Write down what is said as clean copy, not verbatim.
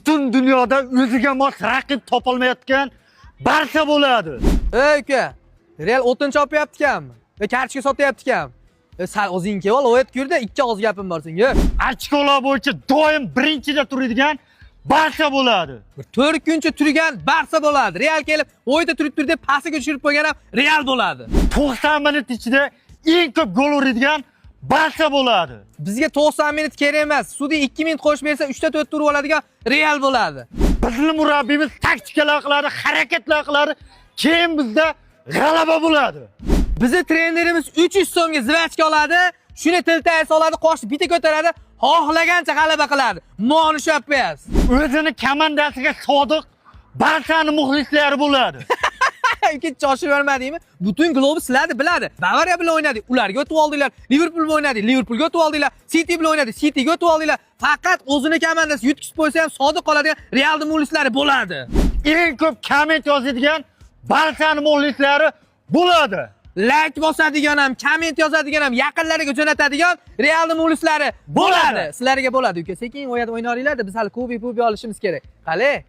butun dunyoda o'ziga mos raqib topolmayotgan Barsa bo'ladi. Ey uka, Real o'tin chopyapti-kanmi? Kartochka sotyapti-kanmi? Sal o'zing kelib ol, o'yat yurda, ikki og'iz gapim bor senga. Ochkolar bo'yicha doim birinchida turadigan Barsa bo'ladi. 4 kuncha turgan Barsa bo'ladi. Real kelib, o'yda turib deb pastiga tushirib qo'ygan ham Real bo'ladi. 90 minut ichida eng ko'p gol uradigan Barsa bo'ladi. Bizga 90 minut kerak emas. Sudi 2 minut qo'shib bersa 3 ta 4 ta urib oladigan Real bo'ladi. Bizning murabbiyimiz taktikalar qiladi, harakatlar qiladi. Keyin bizda g'alaba bo'ladi. Bizning trenerimiz 300 so'mga zvachka oladi, shuni tiltay soladi, qoshni bitta ko'taradi, xohlagancha g'alaba qiladi. Monishapyapsiz. O'zini komandasiga sodiq Barsani muxlislari bo'ladi. Ikki choshib vermadingmi? Butun glob sizlarni biladi. Bavariya bilan o'ynadik, ularga o'tib oldinglar. Liverpool bilan o'ynadik, Liverpoolga o'tib oldinglar. City bilan o'ynadik, Cityga o'tib oldinglar. Faqat o'zini komandasi yutkizib qo'ysa ham sodiq qoladigan Realning muxlislari bo'ladi. Eng ko'p komment yozadigan Barsani muxlislari bo'ladi. Like bosadigan ham, komment yozadigan ham, yaqinlariga jo'natadigan Realning muxlislari bo'ladi. Sizlarga bo'ladi uka. Sekin o'ynab o'ynaringlar-da, biz hali kubik olishimiz kerak. Qale?